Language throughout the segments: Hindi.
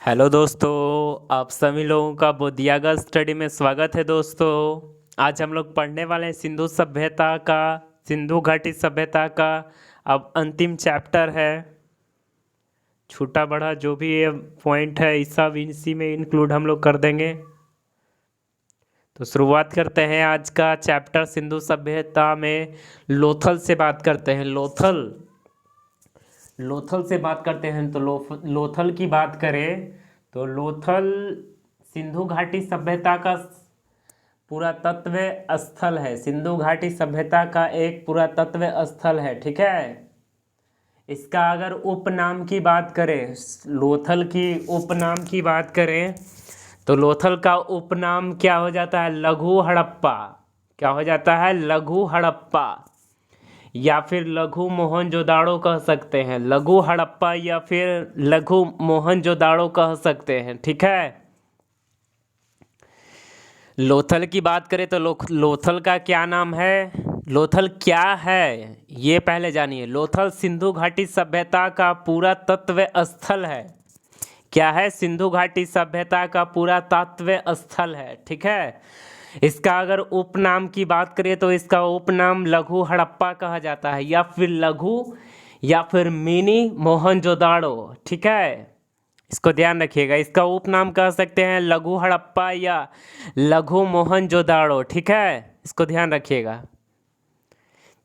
हेलो दोस्तों। आप सभी लोगों का बोधियागा स्टडी में स्वागत है दोस्तों। आज हम लोग पढ़ने वाले हैं सिंधु घाटी सभ्यता का अब अंतिम चैप्टर है। छोटा बड़ा जो भी ये पॉइंट है इस सब इसी में इंक्लूड हम लोग कर देंगे। तो शुरुआत करते हैं आज का चैप्टर सिंधु सभ्यता में। लोथल से बात करते हैं। लोथल से बात करते हैं तो लोथल की बात करें तो लोथल सिंधु घाटी सभ्यता का पुरातत्व स्थल है। सिंधु घाटी सभ्यता का एक पुरातत्व स्थल है, ठीक है। इसका अगर उपनाम की बात करें, लोथल की उपनाम की बात करें तो लोथल का उपनाम क्या हो जाता है? लघु हड़प्पा। क्या हो जाता है? लघु हड़प्पा या फिर लघु मोहनजोदाड़ो कह सकते हैं। लघु हड़प्पा या फिर लघु मोहनजोदाड़ो कह सकते हैं, ठीक है। लोथल की बात करें तो लोथल का क्या नाम है? लोथल क्या है ये पहले जानिए। लोथल सिंधु घाटी सभ्यता का पुरातत्व स्थल है। क्या है? सिंधु घाटी सभ्यता का पुरातत्व स्थल है, ठीक है। इसका अगर उपनाम की बात करें तो इसका उपनाम लघु हड़प्पा कहा जाता है या फिर मिनी मोहनजोदाड़ो, ठीक है। इसको ध्यान रखिएगा। इसका उपनाम कह सकते हैं लघु हड़प्पा या लघु मोहनजोदाड़ो, ठीक है। इसको ध्यान रखिएगा।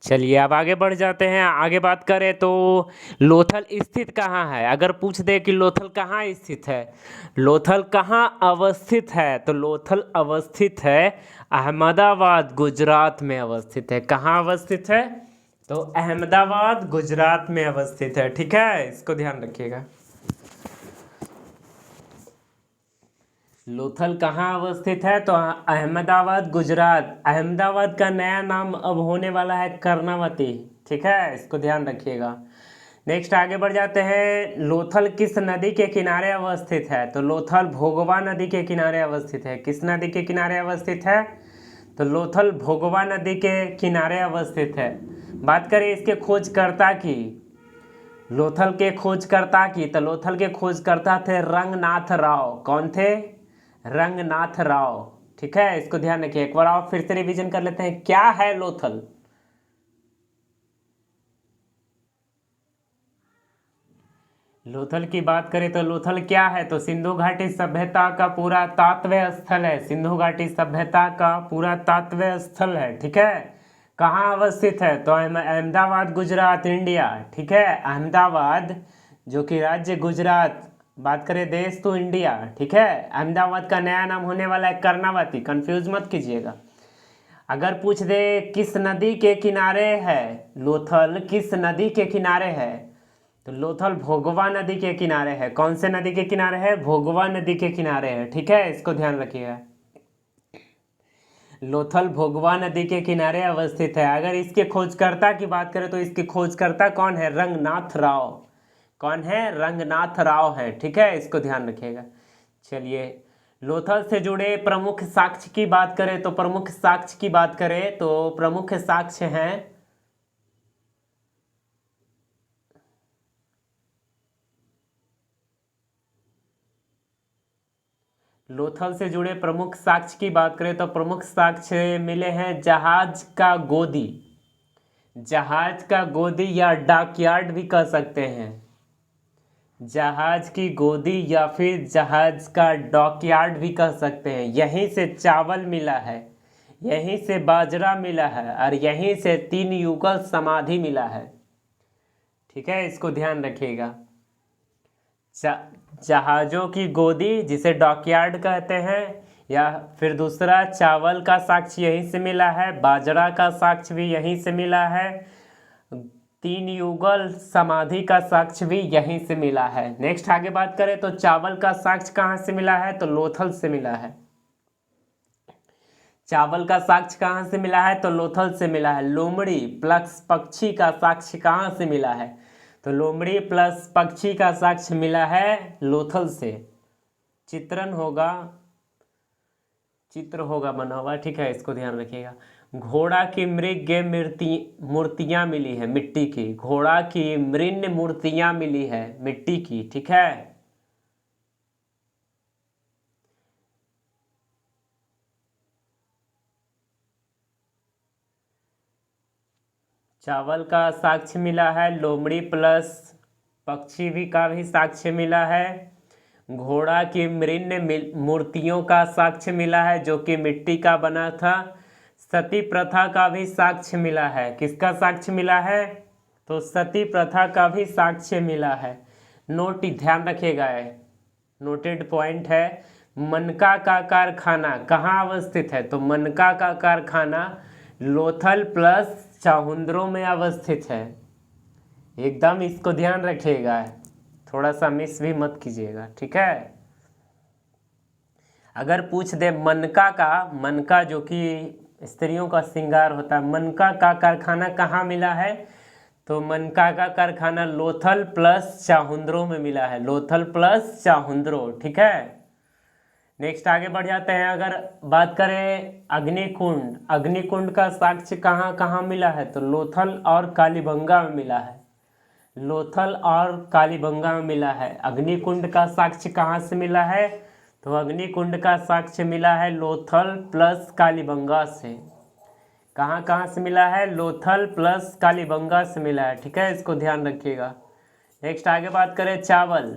चलिए अब आगे बढ़ जाते हैं। आगे बात करें तो लोथल स्थित कहाँ है? अगर पूछ दे कि लोथल कहाँ स्थित है, लोथल कहाँ अवस्थित है, तो लोथल अवस्थित है अहमदाबाद गुजरात में अवस्थित है। कहाँ अवस्थित है? तो अहमदाबाद गुजरात में अवस्थित है, ठीक है। इसको ध्यान रखिएगा। लोथल कहाँ अवस्थित है? तो अहमदाबाद गुजरात। अहमदाबाद का नया नाम अब होने वाला है कर्णावती, ठीक है। इसको ध्यान रखिएगा। नेक्स्ट आगे बढ़ जाते हैं। लोथल किस नदी के किनारे अवस्थित है? तो लोथल भोगवा नदी के किनारे अवस्थित है। किस नदी के किनारे अवस्थित है? तो लोथल भोगवा नदी के किनारे अवस्थित है। बात करें इसके खोजकर्ता की, लोथल के खोजकर्ता की, तो लोथल के खोजकर्ता थे रंगनाथ राव। कौन थे? रंगनाथ राव, ठीक है। इसको ध्यान रखिए। एक बार और फिर से रिवीजन कर लेते हैं। क्या है लोथल? लोथल की बात करें तो लोथल क्या है? तो सिंधु घाटी सभ्यता का पुरातत्व स्थल है। सिंधु घाटी सभ्यता का पुरातत्व स्थल है, ठीक है। कहाँ अवस्थित है? तो अहमदाबाद गुजरात इंडिया, ठीक है। अहमदाबाद जो कि राज्य गुजरात, बात करें देश तो इंडिया, ठीक है। अहमदाबाद का नया नाम होने वाला है कर्णावती, कंफ्यूज मत कीजिएगा। अगर पूछ दे किस नदी के किनारे है लोथल, किस नदी के किनारे है, तो लोथल भोगवा नदी के किनारे है। कौन से नदी के किनारे है? भोगवा नदी के किनारे है, ठीक है। इसको ध्यान रखिएगा। लोथल भोगवा नदी के किनारे अवस्थित है। अगर इसके खोजकर्ता की बात करें तो इसके खोजकर्ता कौन है? रंगनाथ राव। कौन है? रंगनाथ राव है, ठीक है। इसको ध्यान रखिएगा। चलिए लोथल से जुड़े प्रमुख साक्ष्य की बात करें तो प्रमुख साक्ष्य की बात करें तो प्रमुख साक्ष्य हैं लोथल से जुड़े प्रमुख साक्ष्य की बात करें तो प्रमुख साक्ष्य मिले हैं जहाज का गोदी, जहाज का गोदी या डॉकयार्ड भी कह सकते हैं। जहाज की गोदी या फिर जहाज का डॉकयार्ड भी कह सकते हैं। यहीं से चावल मिला है, यहीं से बाजरा मिला है और यहीं से 3 युगल समाधि मिला है, ठीक है। इसको ध्यान रखिएगा। जहाजों की गोदी जिसे डॉकयार्ड कहते हैं, या फिर दूसरा चावल का साक्ष्य यहीं से मिला है, बाजरा का साक्ष्य भी यहीं से मिला है, 3 युगल समाधि का साक्ष्य भी यहीं से मिला है। नेक्स्ट आगे बात करें तो चावल का साक्ष्य कहाँ से मिला है? तो लोथल से मिला है। चावल का साक्ष्य कहाँ से मिला है? तो लोथल से मिला है। लोमड़ी प्लस पक्षी का साक्ष्य कहाँ से मिला है? तो लोमड़ी प्लस पक्षी का साक्ष्य मिला है लोथल से। चित्र होगा बना हुआ, ठीक है। इसको ध्यान रखिएगा। घोड़ा की मृग मूर्तियां मिली है मिट्टी की। घोड़ा की मृण मूर्तियां मिली है मिट्टी की, ठीक है। चावल का साक्ष्य मिला है, लोमड़ी प्लस पक्षी भी का भी साक्ष्य मिला है, घोड़ा की मृण्य मूर्तियों का साक्ष्य मिला है जो कि मिट्टी का बना था, सती प्रथा का भी साक्ष्य मिला है। किसका साक्ष्य मिला है? तो सती प्रथा का भी साक्ष्य मिला है। नोट ध्यान रखिएगा, नोटेड पॉइंट है। मनका का कारखाना कहाँ अवस्थित है? तो मनका का कारखाना लोथल प्लस चाहुंद्रो में अवस्थित है। एकदम इसको ध्यान रखिएगा, थोड़ा सा मिस भी मत कीजिएगा, ठीक है। अगर पूछ दे मनका जो कि स्त्रियों का श्रृंगार होता है, मनका का कारखाना कहाँ मिला है? तो मनका का कारखाना लोथल प्लस चाहुंद्रो में मिला है, लोथल प्लस चाहुंद्रो, ठीक है। नेक्स्ट आगे बढ़ जाते हैं। अगर बात करें अग्निकुंड, अग्निकुंड का साक्ष्य कहाँ कहाँ मिला है? तो लोथल और कालीबंगा में मिला है, लोथल और कालीबंगा में मिला है। अग्निकुंड का साक्ष्य कहाँ से मिला है? तो अग्निकुंड का साक्ष्य मिला है लोथल प्लस कालीबंगा से। कहाँ कहाँ से मिला है? लोथल प्लस कालीबंगा से मिला है, ठीक है, इसको ध्यान रखिएगा। नेक्स्ट आगे बात करें चावल,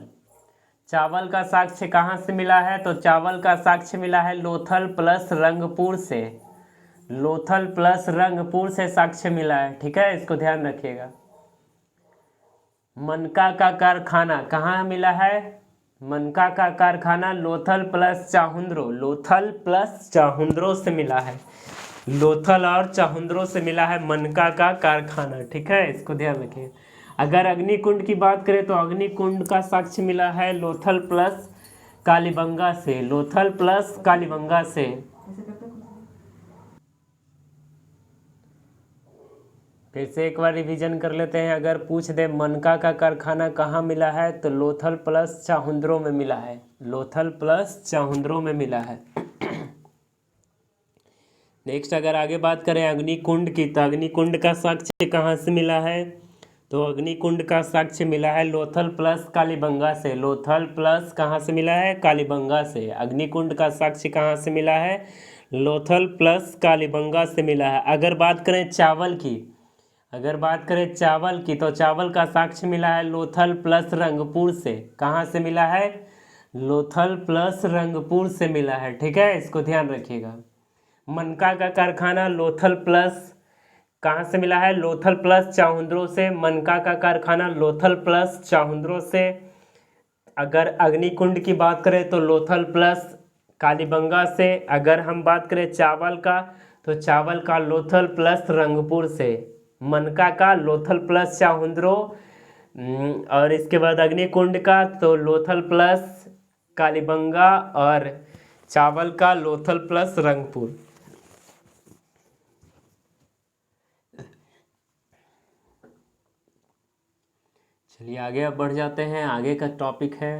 चावल का साक्ष्य कहाँ से मिला है? तो चावल का साक्ष्य मिला है लोथल प्लस रंगपुर से, लोथल प्लस रंगपुर से साक्ष्य मिला है, ठीक है, इसको ध्यान रखिएगा। मनका का कारखाना कहाँ मिला है? मनका का कारखाना लोथल प्लस चाहुंद्रो, लोथल प्लस चाहुंद्रो से मिला है, लोथल और चाहुंद्रो से मिला है मनका का कारखाना, ठीक है, इसको ध्यान रखिए। अगर अग्निकुंड की बात करें तो अग्निकुंड का साक्ष्य मिला है लोथल प्लस कालीबंगा से, लोथल प्लस कालीबंगा से। फिर से एक बार रिवीजन कर लेते हैं। अगर पूछ दे मनका का कारखाना कहाँ मिला है? तो लोथल प्लस चाहुंद्रो में मिला है, लोथल प्लस चाहुंद्रो में मिला है। नेक्स्ट अगर आगे बात करें अग्निकुंड की, तो अग्निकुंड का साक्ष्य कहाँ से मिला है? तो अग्निकुंड का साक्ष्य मिला है लोथल प्लस कालीबंगा से, लोथल प्लस कहाँ से मिला है? कालीबंगा से। अग्निकुंड का साक्ष्य कहाँ से मिला है? लोथल प्लस कालीबंगा से मिला है। अगर बात करें चावल की, अगर बात करें चावल की, तो चावल का साक्ष्य मिला है लोथल प्लस रंगपुर से। कहाँ से मिला है? लोथल प्लस रंगपुर से मिला है, ठीक है, इसको ध्यान रखिएगा। मनका का कारखाना लोथल प्लस कहाँ से मिला है? लोथल प्लस चाहुंद्रो से। मनका का कारखाना लोथल प्लस चाहुंद्रो से। अगर अग्निकुंड की बात करें तो लोथल प्लस कालीबंगा से। अगर हम बात करें चावल का, तो चावल का लोथल प्लस रंगपुर से। मनका का लोथल प्लस चाहुंद्रो, और इसके बाद अग्निकुंड का तो लोथल प्लस कालीबंगा, और चावल का लोथल प्लस रंगपुर। चलिए आगे अब बढ़ जाते हैं। आगे का टॉपिक है,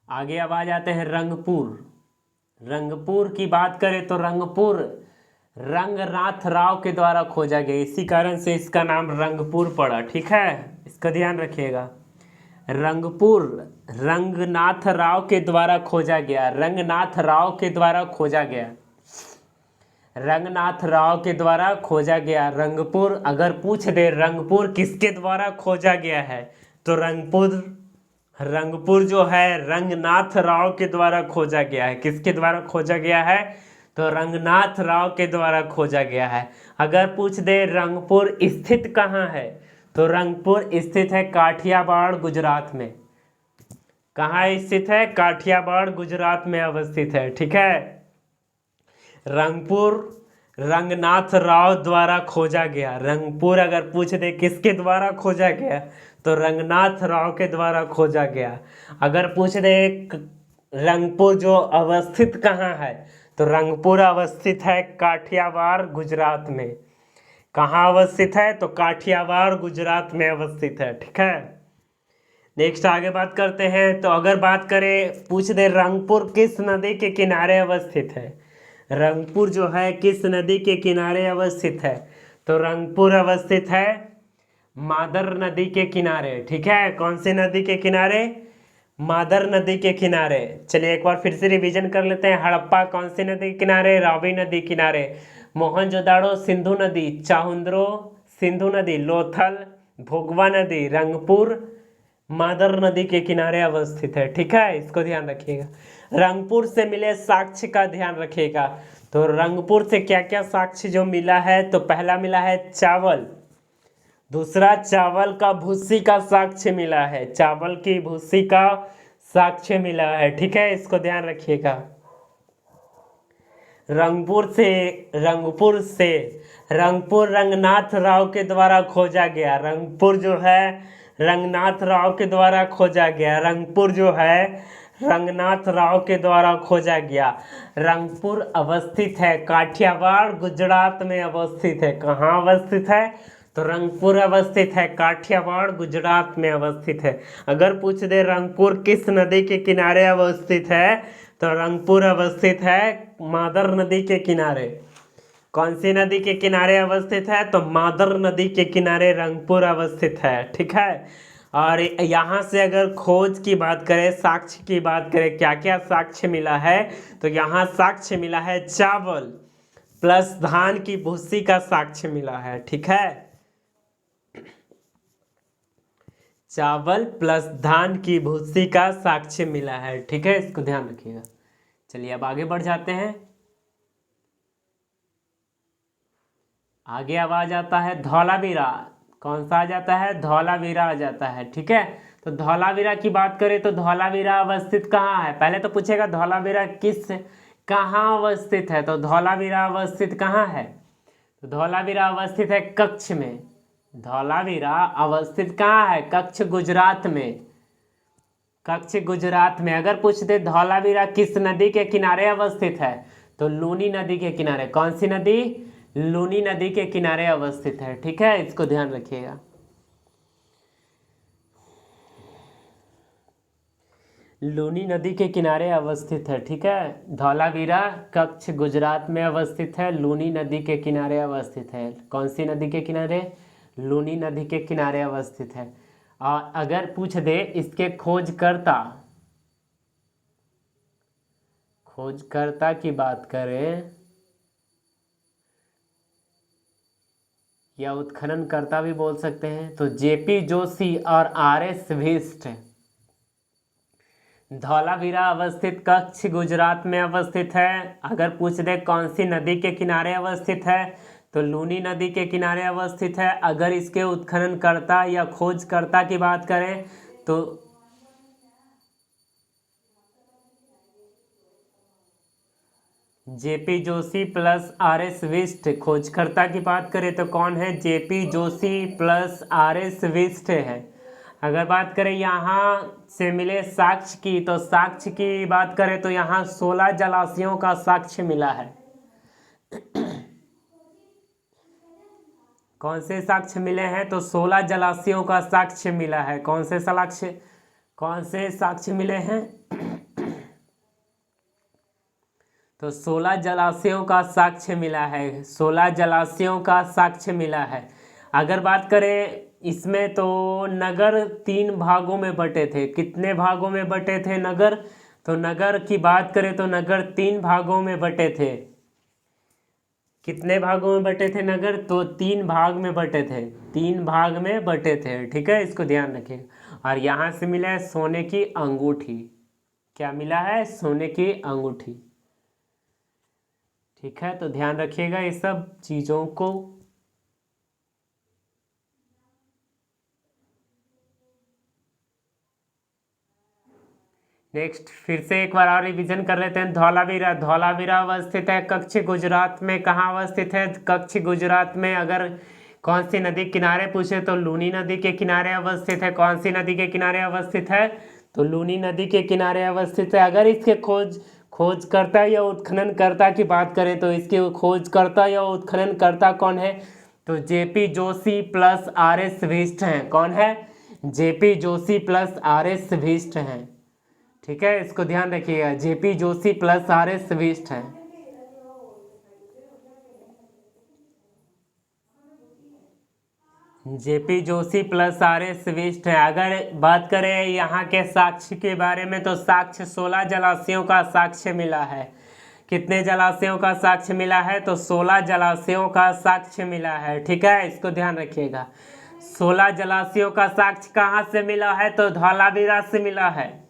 आगे अब आ जाते हैं रंगपुर। रंगपुर की बात करें तो रंगपुर रंगनाथ राव के द्वारा खोजा गया, इसी कारण से इसका नाम रंगपुर पड़ा, ठीक है, इसका ध्यान रखिएगा। रंगपुर रंगनाथ राव के द्वारा खोजा गया, रंगनाथ राव के द्वारा खोजा गया, रंगनाथ राव के द्वारा खोजा गया रंगपुर। अगर पूछ दे रंगपुर किसके द्वारा खोजा गया है, तो रंगपुर जो है रंगनाथ राव के द्वारा खोजा गया है। किसके द्वारा खोजा गया है? तो रंगनाथ राव के द्वारा खोजा गया है। अगर पूछ दे रंगपुर स्थित कहाँ है, तो रंगपुर स्थित है काठियावाड़ गुजरात में। कहाँ स्थित है? काठियावाड़ गुजरात में अवस्थित है, ठीक है। रंगपुर रंगनाथ राव द्वारा खोजा गया। रंगपुर अगर पूछ दे किसके द्वारा खोजा गया, तो रंगनाथ राव के द्वारा खोजा गया। अगर पूछ दे रंगपुर जो अवस्थित कहाँ है, तो रंगपुर अवस्थित है काठियावाड़ गुजरात में। कहाँ अवस्थित है? तो काठियावाड़ गुजरात में अवस्थित है, ठीक है। नेक्स्ट आगे बात करते हैं। तो अगर बात करें, पूछ दे रंगपुर किस नदी के किनारे अवस्थित है, रंगपुर जो है किस नदी के किनारे अवस्थित है, तो रंगपुर अवस्थित है मादर नदी के किनारे, ठीक है। कौन सी नदी के किनारे? मादर नदी के किनारे। चलिए एक बार फिर से रिवीजन कर लेते हैं। हड़प्पा कौन सी नदी के किनारे? रावी नदी किनारे। मोहनजोदाड़ो सिंधु नदी, चाहुंद्रो सिंधु नदी, लोथल भोगवा नदी, रंगपुर मादर नदी के किनारे अवस्थित है। ठीक है, इसको ध्यान रखिएगा। रंगपुर से मिले साक्ष्य का ध्यान रखिएगा। तो रंगपुर से क्या क्या साक्ष्य जो मिला है, तो पहला मिला है चावल, दूसरा चावल का भूसी का साक्ष्य मिला है, चावल की भूसी का साक्ष्य मिला है। ठीक है, इसको ध्यान रखिएगा। रंगपुर रंगनाथ राव के द्वारा खोजा गया। रंगपुर जो है रंगनाथ राव के द्वारा खोजा गया। रंगपुर जो है रंगनाथ राव के द्वारा खोजा गया। रंगपुर अवस्थित है काठियावाड़ गुजरात में अवस्थित है। कहाँ अवस्थित है, तो रंगपुर अवस्थित है काठियावाड़ गुजरात में अवस्थित है। अगर पूछ दे रंगपुर किस नदी के किनारे अवस्थित है, तो रंगपुर अवस्थित है मादर नदी के किनारे। कौन सी नदी के किनारे अवस्थित है, तो मादर नदी के किनारे रंगपुर अवस्थित है। ठीक है, और यहाँ से अगर खोज की बात करें, साक्ष्य की बात करें, क्या क्या साक्ष्य मिला है, तो यहाँ साक्ष्य मिला है चावल प्लस धान की भूसी का साक्ष्य मिला है। ठीक है, चावल प्लस धान की भूसी का साक्ष्य मिला है। ठीक है, इसको ध्यान रखिएगा। चलिए अब आगे बढ़ जाते हैं। आगे अब आ जाता है धौलावीरा। कौन सा आ जाता है, धौलावीरा आ जाता है। ठीक है, तो धौलावीरा की बात करें तो धौलावीरा अवस्थित कहाँ है, पहले तो पूछेगा धौलावीरा कहाँ अवस्थित है, तो धौलावीरा अवस्थित कहाँ है, तो धौलावीरा अवस्थित है कच्छ में। धौलावीरा अवस्थित कहाँ है, कच्छ गुजरात में। कच्छ गुजरात में। अगर पूछ दे धौलावीरा किस नदी के किनारे अवस्थित है, तो लूनी नदी के किनारे। कौन सी नदी, लूनी नदी के किनारे अवस्थित है। ठीक है, इसको ध्यान रखिएगा। लूनी नदी के किनारे अवस्थित है। ठीक है, धौलावीरा कच्छ गुजरात में अवस्थित है, लूनी नदी के किनारे अवस्थित है। कौन सी नदी के किनारे, लूनी नदी के किनारे अवस्थित है। और अगर पूछ दे इसके खोजकर्ता की बात करें, या उत्खननकर्ता भी बोल सकते हैं, तो जेपी जोशी और आरएस विष्ट। धौलावीरा अवस्थित कच्छ गुजरात में अवस्थित है। अगर पूछ दे कौन सी नदी के किनारे अवस्थित है, तो लूनी नदी के किनारे अवस्थित है। अगर इसके उत्खननकर्ता या खोजकर्ता की बात करें, तो JP Joshi plus RS Bisht. खोजकर्ता की बात करें तो कौन है, JP Joshi plus RS Bisht है। अगर बात करें यहाँ से मिले साक्ष्य की, तो साक्ष्य की बात करें तो यहाँ 16 जलाशयों का साक्ष्य मिला है। कौन से साक्ष्य मिले हैं, तो 16 जलाशयों का साक्ष्य मिला है। कौन से साक्ष्य मिले हैं, तो 16 जलाशयों का साक्ष्य मिला है। 16 जलाशयों का साक्ष्य मिला है। अगर बात करें इसमें, तो नगर 3 भागों में बटे थे। कितने भागों में बटे थे नगर, तो नगर की बात करें तो नगर 3 भागों में बटे थे। कितने भागों में बटे थे नगर, तो 3 भाग में बटे थे। 3 भाग में बटे थे। ठीक है, इसको ध्यान रखिए। और यहाँ से मिला है सोने की अंगूठी। क्या मिला है, सोने की अंगूठी। ठीक है, तो ध्यान रखिएगा ये सब चीज़ों को। नेक्स्ट फिर से एक बार और रिवीजन कर लेते हैं। धौलावीरा अवस्थित है कच्छ गुजरात में। कहाँ अवस्थित है, कच्छ गुजरात में। अगर कौन सी नदी किनारे पूछे, तो लूनी नदी के किनारे अवस्थित है। कौन सी नदी के किनारे अवस्थित है, तो लूनी नदी के किनारे अवस्थित है। अगर इसके खोजकर्ता या उत्खननकर्ता की बात करें, तो इसके खोजकर्ता या उत्खननकर्ता कौन है, तो JP Joshi plus RS Bisht हैं। कौन है, JP Joshi plus RS Bisht हैं। ठीक है, इसको ध्यान रखिएगा, JP Joshi plus RS Bisht हैं। JP Joshi plus RS Bisht है। अगर बात करें यहाँ के साक्ष्य के बारे में, तो साक्ष्य 16 जलाशयों का साक्ष्य मिला है। कितने जलाशयों का साक्ष्य मिला है? तो 16 जलाशयों का साक्ष्य मिला है। ठीक है, इसको ध्यान रखिएगा। 16 जलाशयों का साक्ष्य कहाँ से मिला है? तो धौलावीरा से मिला है।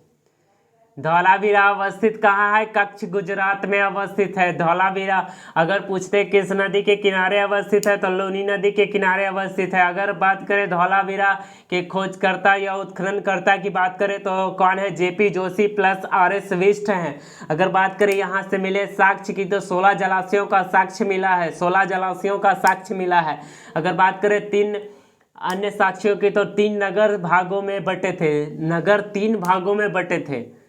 धौलावीरा अवस्थित कहाँ है? कच्छ गुजरात में अवस्थित है धौलावीरा। अगर पूछते किस नदी के किनारे अवस्थित है तो लूनी नदी के किनारे अवस्थित है। अगर बात करें धौलावीरा के खोजकर्ता या उत्खननकर्ता की बात करें तो कौन है? JP Joshi plus RS Bisht हैं। अगर बात करें यहाँ से मिले साक्ष्य की तो 16 जलाशयों का साक्ष्य मिला है। 16 जलाशयों का साक्ष्य मिला है। अगर बात करें 3 अन्य साक्ष्यों की तो 3 नगर भागों में बटे थे। नगर 3 भागों में बटे थे।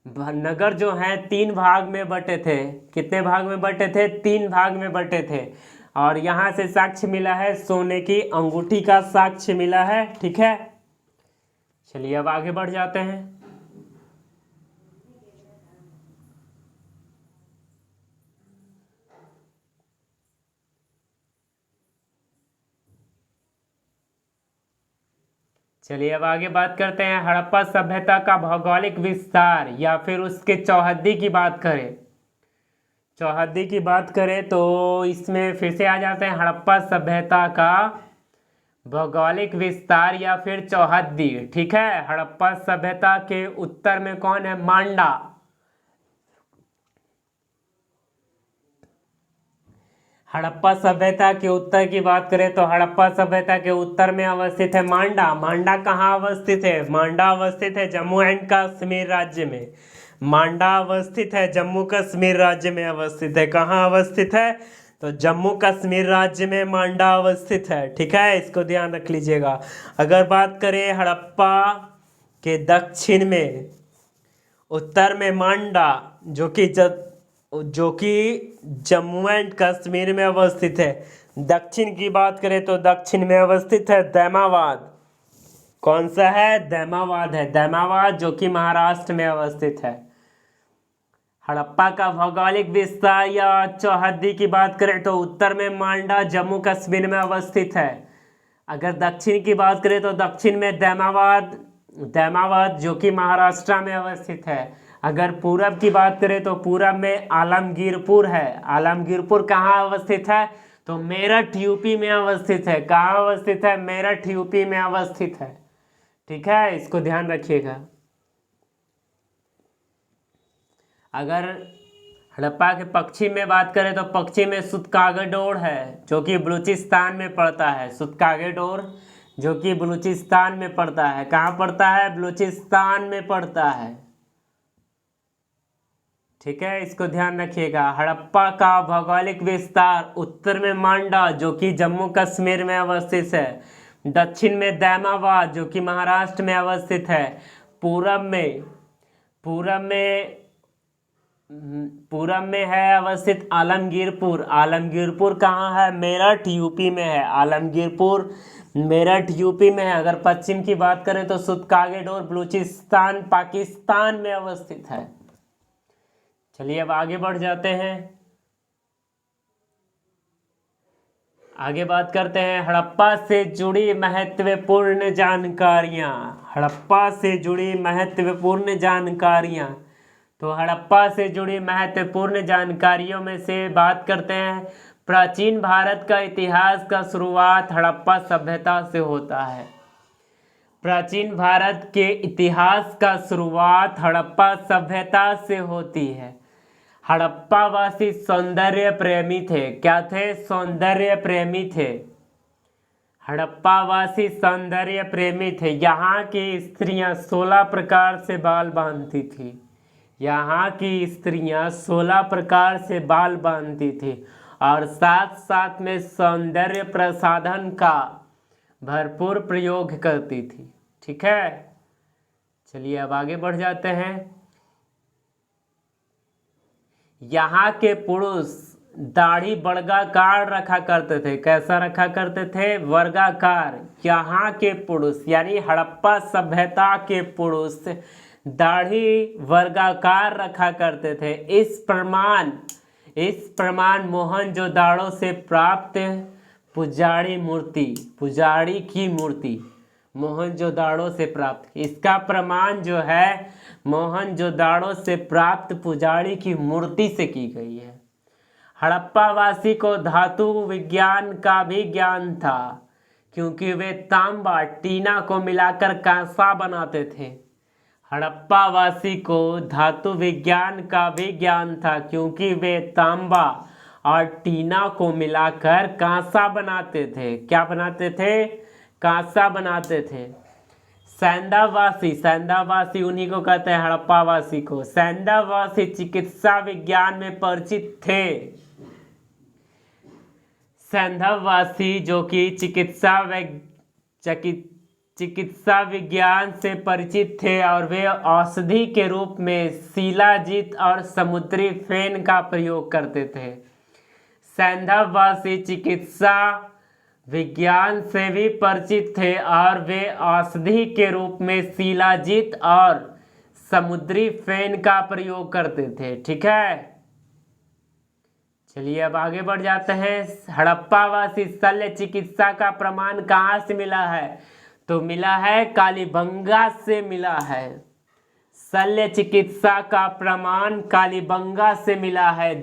नगर जो हैं 3 भाग में बटे थे। कितने भाग में बटे थे? 3 भाग में बटे थे। और यहाँ से साक्ष्य मिला है सोने की अंगूठी का साक्ष्य मिला है। ठीक है, चलिए अब आगे बढ़ जाते हैं। चलिए अब आगे बात करते हैं। हड़प्पा सभ्यता का भौगोलिक विस्तार या फिर उसके चौहद्दी की बात करें। चौहद्दी की बात करें तो इसमें फिर से आ जाते हैं। हड़प्पा सभ्यता का भौगोलिक विस्तार या फिर चौहद्दी। ठीक है, हड़प्पा सभ्यता के उत्तर में कौन है? मांडा। हड़प्पा सभ्यता के उत्तर की बात करें तो हड़प्पा सभ्यता के उत्तर में अवस्थित है मांडा। मांडा कहाँ अवस्थित है? मांडा अवस्थित है जम्मू एंड कश्मीर राज्य में। मांडा अवस्थित है जम्मू कश्मीर राज्य में अवस्थित है। कहाँ अवस्थित है? तो जम्मू कश्मीर राज्य में मांडा अवस्थित है। ठीक है, इसको ध्यान रख लीजिएगा। अगर बात करें हड़प्पा के दक्षिण में, उत्तर में मांडा जो कि जम्मू एंड कश्मीर में अवस्थित है। दक्षिण की बात करें तो दक्षिण में अवस्थित है दैमाबाद। कौन सा है? दैमाबाद है। दैमाबाद जो कि महाराष्ट्र में अवस्थित है। हड़प्पा का भौगोलिक विस्तार या चौहद्दी की बात करें तो उत्तर में मांडा जम्मू कश्मीर में अवस्थित है। अगर दक्षिण की बात करें तो दक्षिण में दैमाबाद जो कि महाराष्ट्र में अवस्थित है। अगर पूरब की बात करें तो पूरब में आलमगीरपुर है। आलमगीरपुर कहाँ अवस्थित है? तो मेरठ यूपी में अवस्थित है। कहाँ अवस्थित है? मेरठ यूपी में अवस्थित है। ठीक है, इसको ध्यान रखिएगा। अगर हड़प्पा के पश्चिम में बात करें तो पश्चिम में सुतकागेडोर है जो कि बलूचिस्तान में पड़ता है। सुतकागेडोर जो कि बलूचिस्तान में पड़ता है। कहाँ पड़ता है? बलूचिस्तान में पड़ता है। ठीक है, इसको ध्यान रखिएगा। हड़प्पा का भौगोलिक विस्तार उत्तर में मांडा जो कि जम्मू कश्मीर में अवस्थित है। दक्षिण में दैमाबाद जो कि महाराष्ट्र में अवस्थित है। पूरब में है अवस्थित आलमगीरपुर। आलमगीरपुर कहाँ है? मेरठ यूपी में है। आलमगीरपुर मेरठ यूपी में है। अगर पश्चिम की बात करें तो सुतकागेडोर बलूचिस्तान पाकिस्तान में अवस्थित है। चलिए अब आगे बढ़ जाते हैं। आगे बात करते हैं हड़प्पा से जुड़ी महत्वपूर्ण जानकारियां। हड़प्पा से जुड़ी महत्वपूर्ण जानकारियां। तो हड़प्पा से जुड़ी महत्वपूर्ण जानकारियों में से बात करते हैं। प्राचीन भारत का इतिहास का शुरुआत हड़प्पा सभ्यता से होता है। प्राचीन भारत के इतिहास का शुरुआत हड़प्पा सभ्यता से होती है। हड़प्पावासी सौंदर्य प्रेमी थे। क्या थे? सौंदर्य प्रेमी थे। हड़प्पावासी सौंदर्य प्रेमी थे। यहाँ की स्त्रियां 16 प्रकार से बाल बांधती थी। यहाँ की स्त्रियां 16 प्रकार से बाल बांधती थी और साथ साथ में सौंदर्य प्रसाधन का भरपूर प्रयोग करती थी। ठीक है, चलिए अब आगे बढ़ जाते हैं। यहाँ के पुरुष दाढ़ी वर्गाकार रखा करते थे। कैसा रखा करते थे? वर्गाकार। यहाँ के पुरुष यानी हड़प्पा सभ्यता के पुरुष दाढ़ी वर्गाकार रखा करते थे। इस प्रमाण मोहनजोदाड़ो से प्राप्त पुजारी की मूर्ति मोहनजोदाड़ो से प्राप्त। इसका प्रमाण जो है मोहनजोदाड़ो से प्राप्त पुजारी की मूर्ति से की गई है। हड़प्पावासी को धातु विज्ञान का भी ज्ञान था क्योंकि वे तांबा टीना को मिलाकर कांसा बनाते थे। हड़प्पावासी को धातु विज्ञान का भी ज्ञान था क्योंकि वे तांबा और टीना को मिलाकर कांसा बनाते थे। क्या बनाते थे? कांसा बनाते थे। सैंदावासी, सैंदावासी उन्हीं को कहते हैं, हड़प्पावासी को। सैंदावासी चिकित्सा विज्ञान में परिचित थे। सैंधववासी जो कि चिकित्सा विज्ञान से परिचित थे और वे औषधि के रूप में शिलाजीत और समुद्री फेन का प्रयोग करते थे। सैंधववासी चिकित्सा विज्ञान से भी परिचित थे और वे औषधि के रूप में शिलाजीत और समुद्री फेन का प्रयोग करते थे। ठीक है, चलिए अब आगे बढ़ जाते हैं। हड़प्पावासी शल्य चिकित्सा का प्रमाण कहाँ से मिला है? तो मिला है कालीबंगा से मिला है। शल्य चिकित्सा का प्रमाण कालीबंगा से मिला है,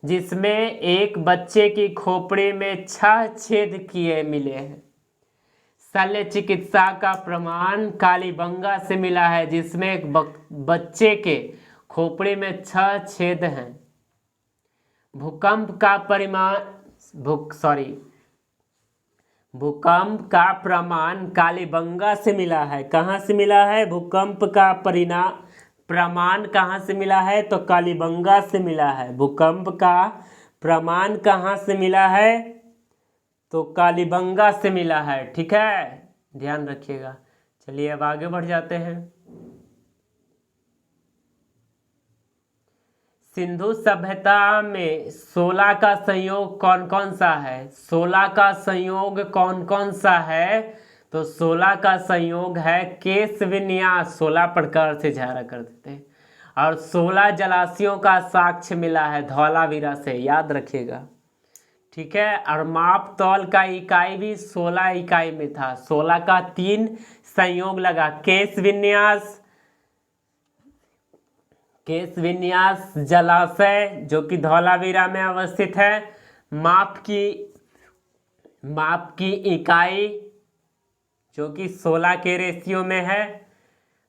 जिसमें एक बच्चे की खोपड़ी में 6 छेद किए मिले हैं। शल्य चिकित्सा का प्रमाण कालीबंगा से मिला है जिसमें एक बच्चे के खोपड़ी में 6 छेद हैं। भूकंप का प्रमाण कालीबंगा से मिला है। कहाँ से मिला है? भूकंप का प्रमाण कहाँ से मिला है? तो कालीबंगा से मिला है। भूकंप का प्रमाण कहाँ से मिला है? तो कालीबंगा से मिला है। ठीक है, ध्यान रखिएगा। चलिए अब आगे बढ़ जाते हैं। सिंधु सभ्यता में 16 का संयोग कौन कौन सा है? 16 का संयोग कौन कौन सा है? तो 16 का संयोग है केश विन्यास, 16 प्रकार से झारा करते थे, और 16 जलाशयों का साक्ष्य मिला है धौलावीरा से, याद रखिएगा। ठीक है, और माप तौल का इकाई भी 16 इकाई में था। 16 का 3 संयोग लगा, केश विन्यास जलाशय जो कि धौलावीरा में अवस्थित है, माप की इकाई जो कि 16 के रेशियो में है।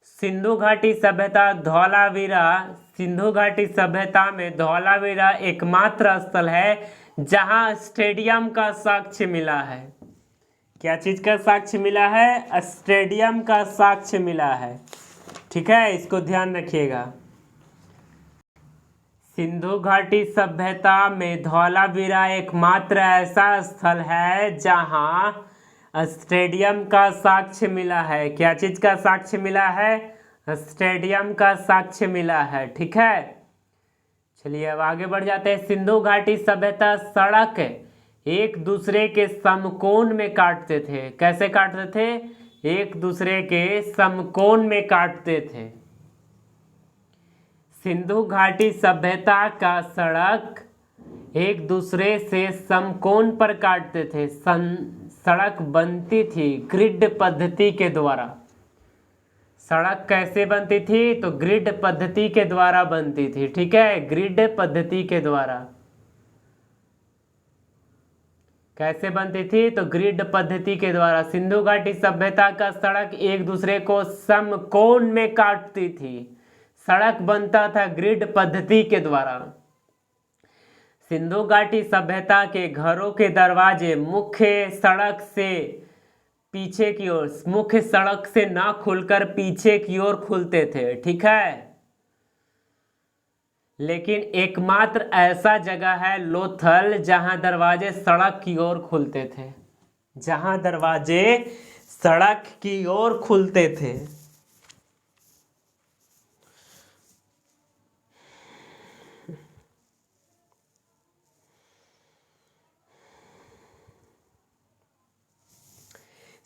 सिंधु घाटी सभ्यता में धौलावीरा एकमात्र स्थल है जहां स्टेडियम का साक्ष्य मिला है। क्या चीज का साक्ष्य मिला है? स्टेडियम का साक्ष्य मिला है। ठीक है, इसको ध्यान रखिएगा। सिंधु घाटी सभ्यता में धौलावीरा एकमात्र ऐसा स्थल है जहां स्टेडियम का साक्ष्य मिला है। क्या चीज का साक्ष्य मिला है? स्टेडियम का साक्ष्य मिला है। ठीक है, चलिए अब आगे बढ़ जाते हैं। सिंधु घाटी सभ्यता सड़क एक दूसरे के समकोण में काटते थे। कैसे काटते थे? एक दूसरे के समकोण में काटते थे। सिंधु घाटी सभ्यता का सड़क एक दूसरे से समकोण पर काटते थे। सड़क बनती थी ग्रिड पद्धति के द्वारा। सड़क कैसे बनती थी? तो ग्रिड पद्धति के द्वारा बनती थी। ठीक है, ग्रिड पद्धति के द्वारा। कैसे बनती थी? तो ग्रिड पद्धति के द्वारा। सिंधु घाटी सभ्यता का सड़क एक दूसरे को समकोण में काटती थी। सड़क बनता था ग्रिड पद्धति के द्वारा। सिंधु घाटी सभ्यता के घरों के दरवाजे मुख्य सड़क से पीछे की ओर, मुख्य सड़क से ना खुलकर पीछे की ओर खुलते थे। ठीक है, लेकिन एकमात्र ऐसा जगह है लोथल जहां दरवाजे सड़क की ओर खुलते थे। जहां दरवाजे सड़क की ओर खुलते थे।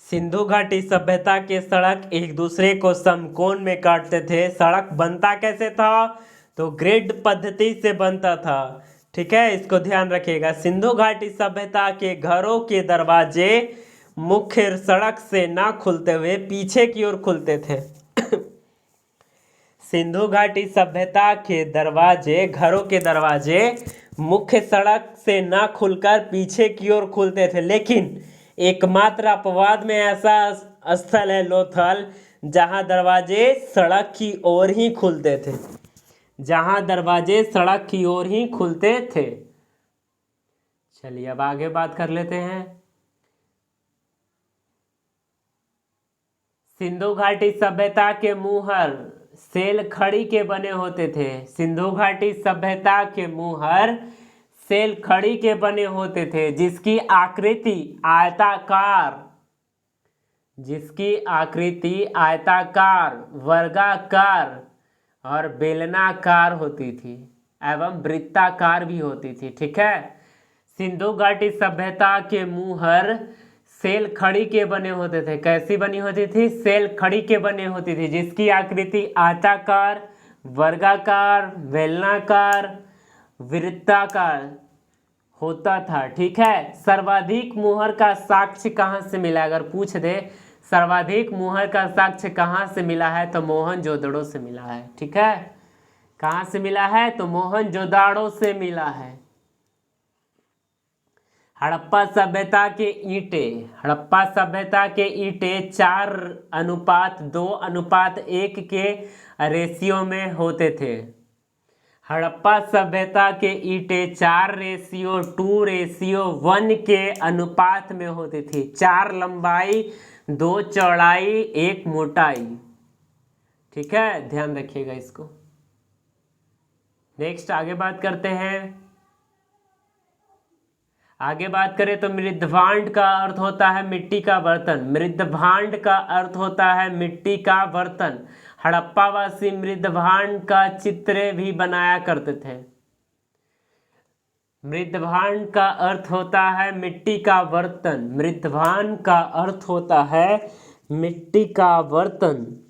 सिंधु घाटी सभ्यता के सड़क एक दूसरे को समकोण में काटते थे। सड़क बनता कैसे था? तो ग्रिड पद्धति से बनता था। ठीक है, इसको ध्यान रखिएगा। सिंधु घाटी सभ्यता के घरों के दरवाजे मुख्य सड़क से ना खुलते हुए पीछे की ओर खुलते थे। सिंधु घाटी सभ्यता के दरवाजे, घरों के दरवाजे मुख्य सड़क से ना खुलकर पीछे की ओर खुलते थे, लेकिन एकमात्र अपवाद में ऐसा स्थल है लोथल जहां दरवाजे सड़क की ओर ही खुलते थे, जहां दरवाजे सड़क की ओर ही खुलते थे। चलिए अब आगे बात कर लेते हैं। सिंधु घाटी सभ्यता के मुहर सेल खड़ी के बने होते थे। सिंधु घाटी सभ्यता के मुहर सेल खड़ी के बने होते थे, जिसकी आकृति आयताकार, वर्गाकार और बेलनाकार होती थी एवं वृत्ताकार भी होती थी। ठीक है, सिंधु घाटी सभ्यता के मुहर सेल खड़ी के बने होते थे। कैसी बनी होती थी? सेल खड़ी के बने होती थी, जिसकी आकृति आयताकार, वर्गाकार, बेलनाकार, वृत्ताकार होता था। ठीक है, सर्वाधिक मुहर का साक्ष्य कहाँ से मिला? अगर पूछ दे सर्वाधिक मुहर का साक्ष्य कहाँ से मिला है तो मोहनजोदड़ो से मिला है। ठीक है, कहाँ से मिला है? तो मोहनजोदड़ो से मिला है। हड़प्पा सभ्यता के ईंटे 4:2:1 के रेशियो में होते थे। हड़प्पा सभ्यता के ईंटे 4:2:1 के अनुपात में होती थी। 4 लंबाई, 2 चौड़ाई, 1 मोटाई। ठीक है, ध्यान रखिएगा इसको। नेक्स्ट आगे बात करते हैं। आगे बात करें तो मृदभांड का अर्थ होता है मिट्टी का बर्तन। मृदभांड का अर्थ होता है मिट्टी का बर्तन। हड़प्पावासी मृदभांड का चित्र भी बनाया करते थे। मृदभांड का अर्थ होता है मिट्टी का बर्तन। मृदभांड का अर्थ होता है मिट्टी का बर्तन।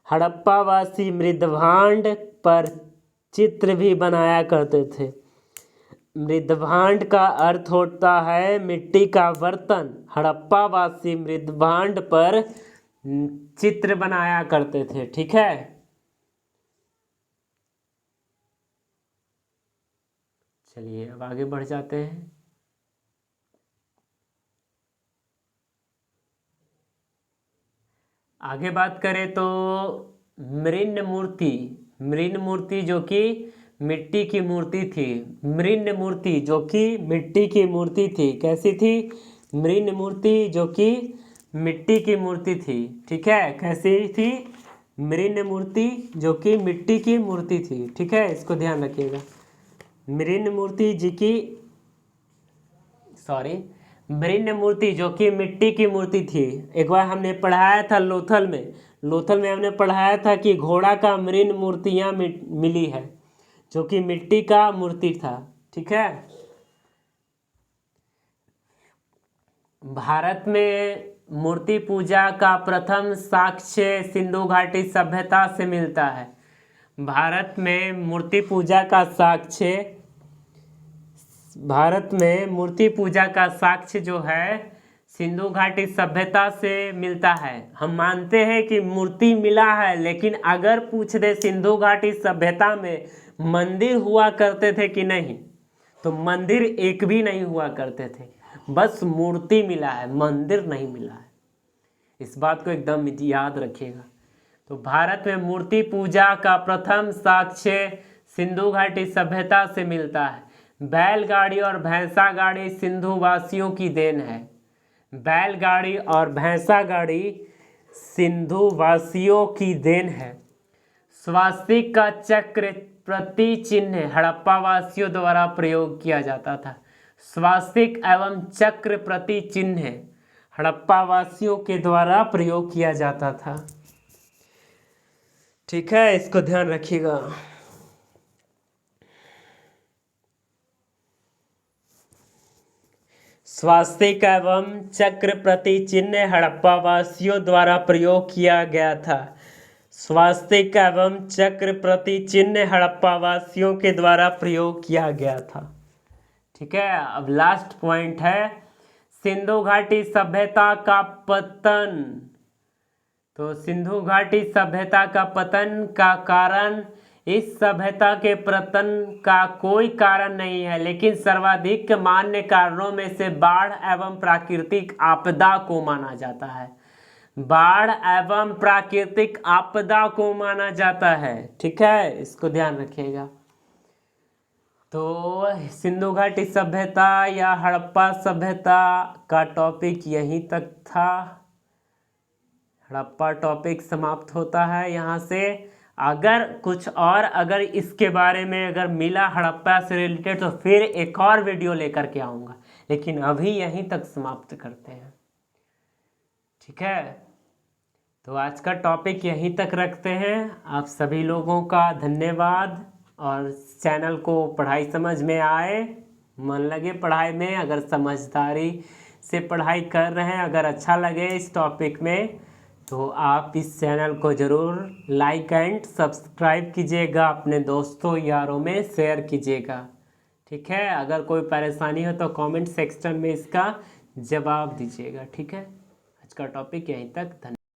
हड़प्पावासी मृदभांड पर चित्र भी बनाया करते थे। मृदभांड का अर्थ होता है मिट्टी का बर्तन। हड़प्पावासी मृदभांड पर चित्र बनाया करते थे। ठीक है, चलिए अब आगे बढ़ जाते हैं। आगे बात करें तो मृण्मय मूर्ति जो कि मिट्टी की मूर्ति थी। मृण्मय मूर्ति जो कि मिट्टी की मूर्ति थी। कैसी थी? मृण्मय मूर्ति जो कि मिट्टी की मूर्ति थी। ठीक है, कैसी थी? मृण्मय मूर्ति जो कि मिट्टी की मूर्ति थी। ठीक है, इसको ध्यान रखिएगा। मृण्मय मूर्ति जो कि मिट्टी की मूर्ति थी। एक बार हमने पढ़ाया था लोथल में हमने पढ़ाया था कि घोड़ा का मृण्मय मूर्तियाँ मिली है जो कि मिट्टी का मूर्ति था। ठीक है, भारत में मूर्ति पूजा का प्रथम साक्ष्य सिंधु घाटी सभ्यता से मिलता है। भारत में मूर्ति पूजा का साक्ष्य जो है सिंधु घाटी सभ्यता से मिलता है। हम मानते हैं कि मूर्ति मिला है, लेकिन अगर पूछ दे सिंधु घाटी सभ्यता में मंदिर हुआ करते थे कि नहीं, तो मंदिर एक भी नहीं हुआ करते थे। बस मूर्ति मिला है, मंदिर नहीं मिला है। इस बात को एकदम याद रखिएगा। तो भारत में मूर्ति पूजा का प्रथम साक्ष्य सिंधु घाटी सभ्यता से मिलता है। बैलगाड़ी और भैंसा गाड़ी सिंधु वासियों की देन है। बैलगाड़ी और भैंसा गाड़ी सिंधु वासियों की देन है। स्वास्तिक का चक्र प्रति चिन्ह हड़प्पा वासियों द्वारा प्रयोग किया जाता था। स्वास्तिक एवं चक्र प्रति चिन्ह हड़प्पा वासियों के द्वारा प्रयोग किया जाता था। ठीक है, इसको ध्यान रखिएगा। स्वास्तिक एवं चक्र प्रति चिन्ह हड़प्पा वासियों द्वारा प्रयोग किया गया था। स्वास्तिक एवं चक्र प्रति चिन्ह हड़प्पा वासियों के द्वारा प्रयोग किया गया था। ठीक है, अब लास्ट पॉइंट है सिंधु घाटी सभ्यता का पतन। तो सिंधु घाटी सभ्यता का पतन का कारण, इस सभ्यता के पतन का कोई कारण नहीं है, लेकिन सर्वाधिक मान्य कारणों में से बाढ़ एवं प्राकृतिक आपदा को माना जाता है। बाढ़ एवं प्राकृतिक आपदा को माना जाता है। ठीक है, इसको ध्यान रखिएगा। तो सिंधु घाटी सभ्यता या हड़प्पा सभ्यता का टॉपिक यहीं तक था। हड़प्पा टॉपिक समाप्त होता है यहाँ से। अगर कुछ और अगर इसके बारे में अगर मिला हड़प्पा से रिलेटेड तो फिर एक और वीडियो लेकर के आऊँगा, लेकिन अभी यहीं तक समाप्त करते हैं। ठीक है, तो आज का टॉपिक यहीं तक रखते हैं। आप सभी लोगों का धन्यवाद। और चैनल को पढ़ाई समझ में आए, मन लगे पढ़ाई में, अगर समझदारी से पढ़ाई कर रहे हैं, अगर अच्छा लगे इस टॉपिक में, तो आप इस चैनल को ज़रूर लाइक एंड सब्सक्राइब कीजिएगा, अपने दोस्तों यारों में शेयर कीजिएगा। ठीक है, अगर कोई परेशानी हो तो कमेंट सेक्शन में इसका जवाब दीजिएगा। ठीक है, आज का टॉपिक यहीं तक। धन्यवाद।